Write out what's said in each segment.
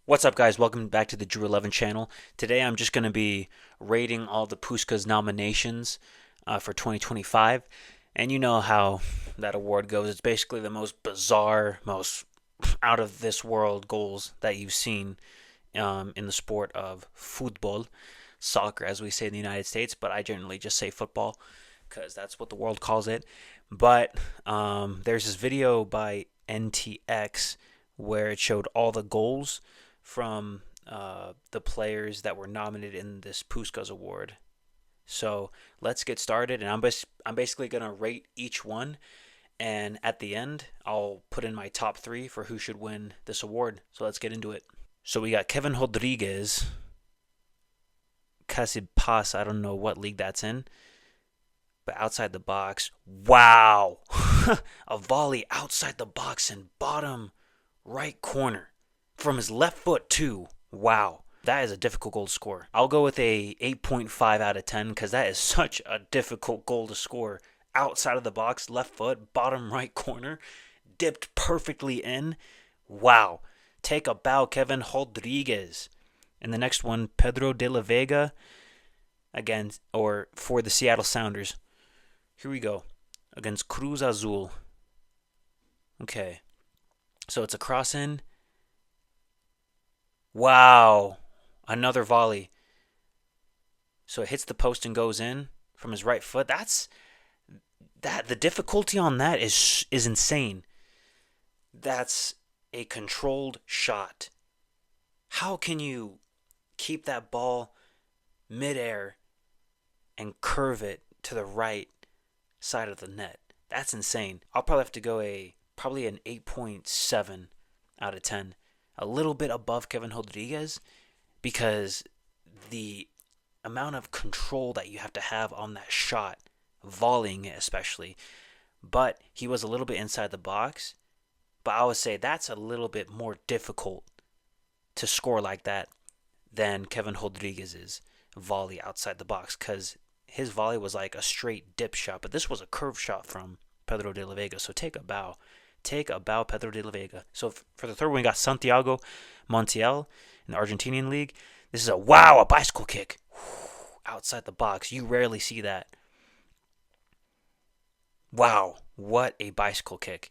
What's up, guys? Welcome back to the Drew 11 channel. Today I'm just going to be rating all the Puskas nominations for 2025. And you know how that award goes. It's basically the most bizarre, most out of this world goals that you've seen in the sport of football, soccer, as we say in the United States. But I generally just say football because that's what the world calls it. But there's this video by NTX where it showed all the goals from the players that were nominated in this Puskas Award. So let's get started, and I'm basically gonna rate each one, and at the end I'll put in my top three for who should win this award. So let's get into it. So we got Kevin Rodriguez, Casipas. I don't know what league that's in, but outside the box. Wow, a volley outside the box in bottom right corner. From his left foot, too. Wow. That is a difficult goal to score. I'll go with a 8.5 out of 10 because that is such a difficult goal to score. Outside of the box, left foot, bottom right corner, dipped perfectly in. Wow. Take a bow, Kevin Rodriguez. And the next one, Pedro de la Vega, again, or for the Seattle Sounders. Here we go. Against Cruz Azul. Okay. So it's a cross in. Wow. Another volley. So it hits the post and goes in from his right foot. The difficulty on that is insane. That's a controlled shot. How can you keep that ball midair and curve it to the right side of the net? That's insane. I'll probably have to go probably an 8.7 out of 10. A little bit above Kevin Rodriguez because the amount of control that you have to have on that shot, volleying it especially. But he was a little bit inside the box. But I would say that's a little bit more difficult to score like that than Kevin Rodriguez's volley outside the box, because his volley was like a straight dip shot, but this was a curve shot from Pedro de la Vega. So take a bow. Take a bow, Pedro de la Vega. So for the third one, we got Santiago Montiel in the Argentinian League. This is a bicycle kick. Outside the box. You rarely see that. Wow, what a bicycle kick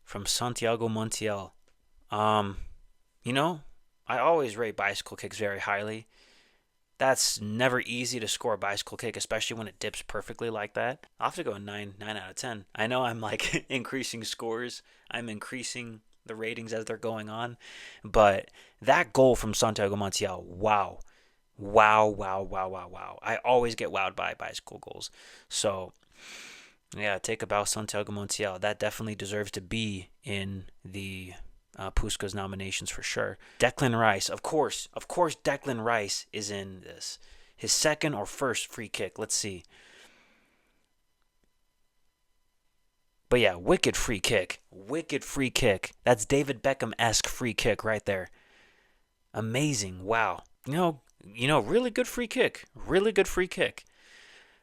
from Santiago Montiel. You know, I always rate bicycle kicks very highly. That's never easy to score a bicycle kick, especially when it dips perfectly like that. I'll have to go a 9 out of 10. I know I'm like increasing scores. I'm increasing the ratings as they're going on. But that goal from Santiago Montiel, wow. Wow, wow, wow, wow, wow. I always get wowed by bicycle goals. So, yeah, take a bow, Santiago Montiel. That definitely deserves to be in the Puskas nominations for sure. Declan Rice, of course, Declan Rice is in this. His second or first free kick. Let's see. But yeah, wicked free kick. That's David Beckham-esque free kick right there. Amazing. Wow. Really good free kick.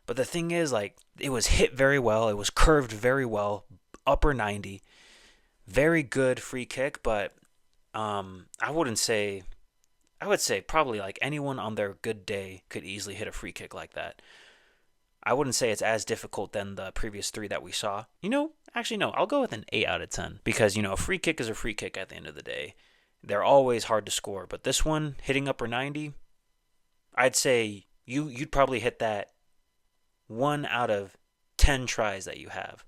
But the thing is, like, it was hit very well. It was curved very well. Upper 90. Very good free kick, but I would say probably like anyone on their good day could easily hit a free kick like that. I wouldn't say it's as difficult than the previous three that we saw. Actually no, I'll go with an 8 out of 10 because a free kick is a free kick at the end of the day. They're always hard to score, but this one hitting upper 90, I'd say you'd probably hit that 1 out of 10 tries that you have.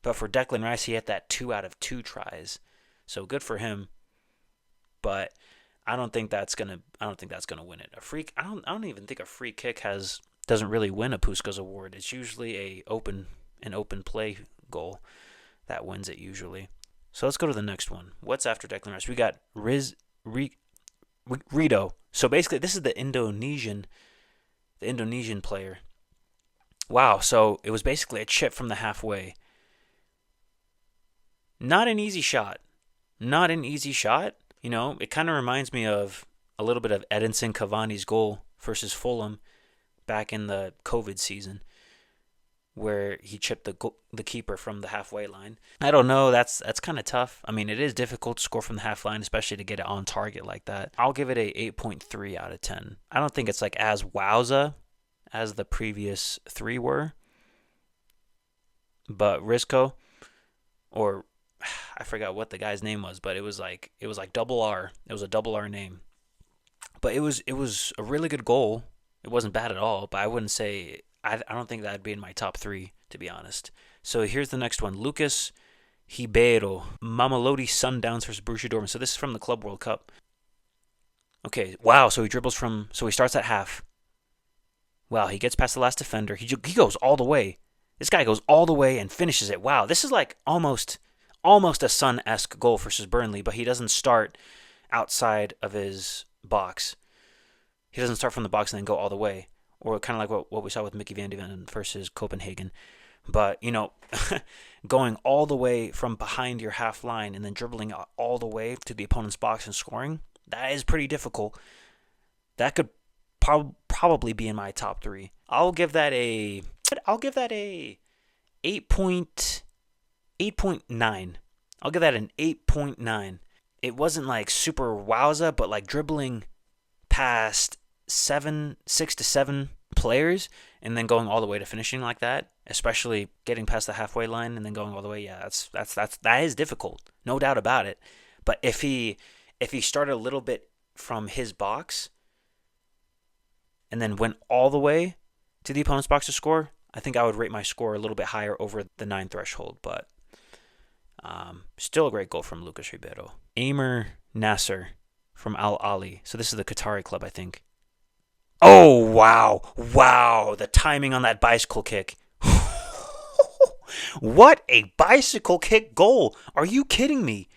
But for Declan Rice, he hit that 2 out of 2 tries. So good for him. But I don't think that's gonna win it. I don't even think a free kick doesn't really win a Puskas Award. It's usually an open play goal that wins it usually. So let's go to the next one. What's after Declan Rice? We got Rito. So basically this is the Indonesian player. Wow, so it was basically a chip from the halfway. Not an easy shot. It kind of reminds me of a little bit of Edinson Cavani's goal versus Fulham back in the COVID season. where he chipped the keeper from the halfway line. I don't know. That's kind of tough. I mean, it is difficult to score from the half line, especially to get it on target like that. I'll give it a 8.3 out of 10. I don't think it's like as wowza as the previous three were, but Risco, or I forgot what the guy's name was, but it was like double R. It was a double R name. But it was a really good goal. It wasn't bad at all, but I wouldn't say I don't think that'd be in my top three, to be honest. So here's the next one. Lucas Ribeiro, Mamelodi Sundowns versus Borussia Dortmund. So this is from the Club World Cup. Okay, wow. So he starts at half. Wow, he gets past the last defender. He goes all the way. This guy goes all the way and finishes it. Wow, this is like almost a Son-esque goal versus Burnley, but he doesn't start outside of his box. He doesn't start from the box and then go all the way. Or kind of like what we saw with Mickey Van de Ven versus Copenhagen. But, going all the way from behind your half line and then dribbling all the way to the opponent's box and scoring, that is pretty difficult. That could probably be in my top three. I'll give that a 8.9. I'll give that an 8.9. It wasn't like super wowza, but like dribbling past 6 to 7 players and then going all the way to finishing like that, especially getting past the halfway line and then going all the way, yeah, that is difficult, no doubt about it. But if he started a little bit from his box and then went all the way to the opponent's box to score, I think I would rate my score a little bit higher over the 9 threshold. But still a great goal from Lucas Ribeiro. Amer Nasser from Al Ahly. So this is the Qatari club, I think. Oh, wow. Wow. The timing on that bicycle kick. What a bicycle kick goal. Are you kidding me?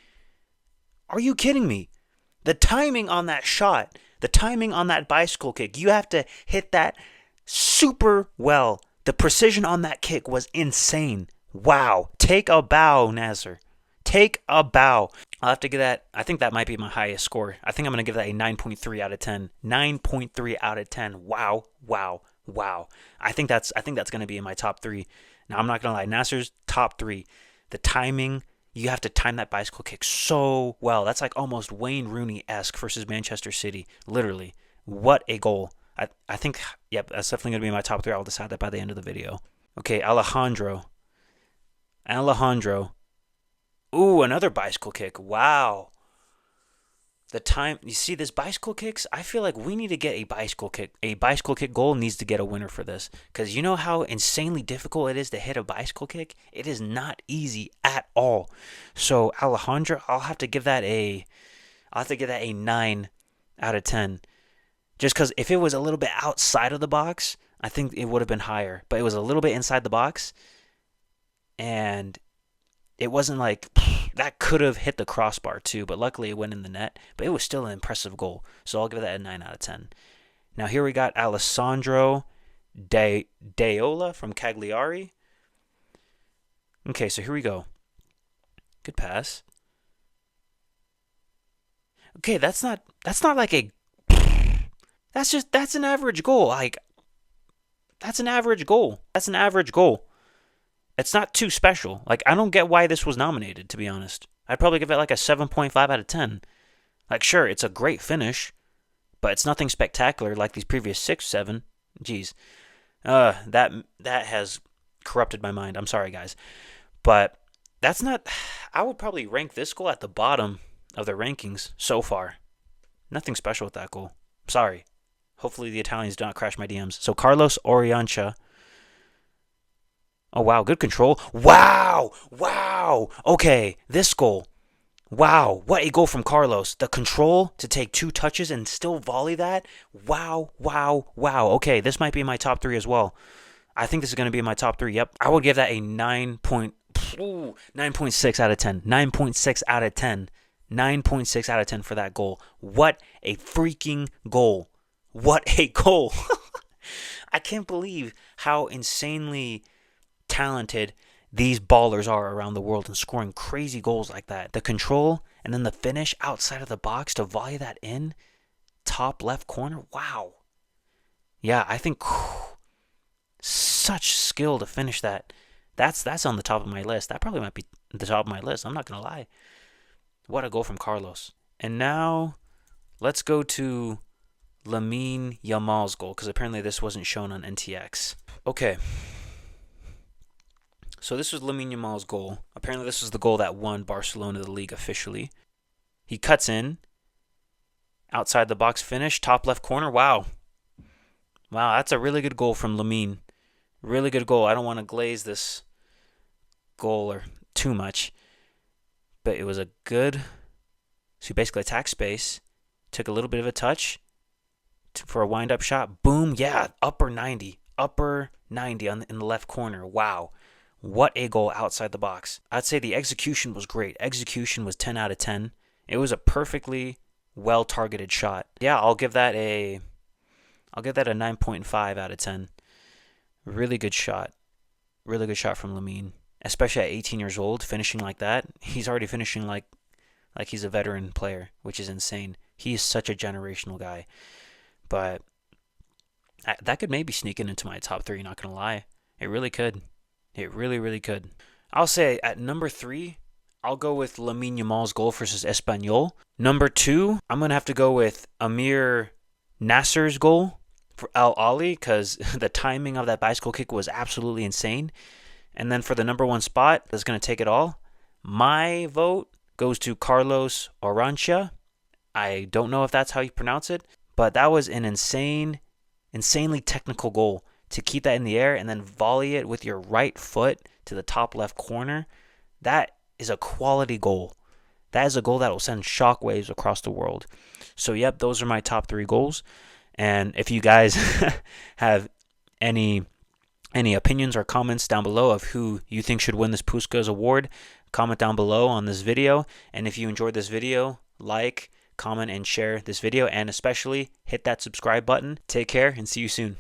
The timing on that shot, the timing on that bicycle kick, you have to hit that super well. The precision on that kick was insane. Wow. Take a bow, Nasser. Take a bow. I'll have to give that, I think that might be my highest score. I think I'm going to give that a 9.3 out of 10. 9.3 out of 10. Wow. I think that's going to be in my top three. Now, I'm not going to lie. Nasser's top three. The timing, you have to time that bicycle kick so well. That's like almost Wayne Rooney-esque versus Manchester City. Literally. What a goal. I think, yep, that's definitely going to be in my top three. I'll decide that by the end of the video. Okay, Alejandro. Ooh, another bicycle kick. Wow. The time, you see this bicycle kicks? I feel like we need to get a bicycle kick. A bicycle kick goal needs to get a winner for this. Because you know how insanely difficult it is to hit a bicycle kick? It is not easy at all. So Alejandro, I'll have to give that a 9 out of 10. Just because if it was a little bit outside of the box, I think it would have been higher. But it was a little bit inside the box. And it wasn't like that could have hit the crossbar too, but luckily it went in the net. But it was still an impressive goal, so I'll give that a 9 out of 10. Now here we got Alessandro Daiola from Cagliari. Okay, so here we go. Good pass. Okay, that's not like a. That's an average goal. Like that's an average goal. It's not too special. Like, I don't get why this was nominated, to be honest. I'd probably give it like a 7.5 out of 10. Like, sure, it's a great finish, but it's nothing spectacular like these previous 6, 7. Jeez. That has corrupted my mind. I'm sorry, guys. But that's not... I would probably rank this goal at the bottom of the rankings so far. Nothing special with that goal. Sorry. Hopefully the Italians do not crash my DMs. So, Carlos Oriancha. Oh, wow. Good control. Wow. Okay. This goal. Wow. What a goal from Carlos. The control to take 2 touches and still volley that. Wow. Okay. This might be in my top 3 as well. I think this is going to be in my top 3. Yep. I would give that a 9.6 out of 10. 9.6 out of 10. 9.6 out of 10 for that goal. What a freaking goal. What a goal. I can't believe how insanely talented these ballers are around the world and scoring crazy goals like that. The control and then the finish outside of the box to volley that in top left corner. Wow. Yeah, I think such skill to finish that. That's on the top of my list. That probably might be the top of my list. I'm not gonna lie. What a goal from Carlos. And now let's go to Lamine Yamal's goal, because apparently this wasn't shown on NTX. Okay. So this was Lamine Yamal's goal. Apparently this was the goal that won Barcelona the league officially. He cuts in. Outside the box finish. Top left corner. Wow. Wow, that's a really good goal from Lamine. Really good goal. I don't want to glaze this goal or too much. But it was a good... So he basically attacked space. Took a little bit of a touch for a wind-up shot. Boom. Yeah, upper 90. Upper 90 in the left corner. Wow. What a goal outside the box. I'd say the execution was great. Execution was 10 out of 10. It was a perfectly well-targeted shot. Yeah, I'll give that a 9.5 out of 10. Really good shot. Really good shot from Lamine. Especially at 18 years old, finishing like that. He's already finishing like he's a veteran player, which is insane. He is such a generational guy. But that could maybe sneak into my top 3, not going to lie. It really could. It really, really could. I'll say at number 3, I'll go with Lamine Yamal's goal versus Espanyol. Number 2, I'm going to have to go with Amir Nasser's goal for Al Ahly, because the timing of that bicycle kick was absolutely insane. And then for the number 1 spot, that's going to take it all. My vote goes to Carlos Orancha. I don't know if that's how you pronounce it, but that was an insanely technical goal. To keep that in the air and then volley it with your right foot to the top left corner, that is a quality goal. That is a goal that will send shockwaves across the world. So, yep, those are my top 3 goals. And if you guys have any opinions or comments down below of who you think should win this Puskas Award, comment down below on this video. And if you enjoyed this video, like, comment, and share this video. And especially hit that subscribe button. Take care and see you soon.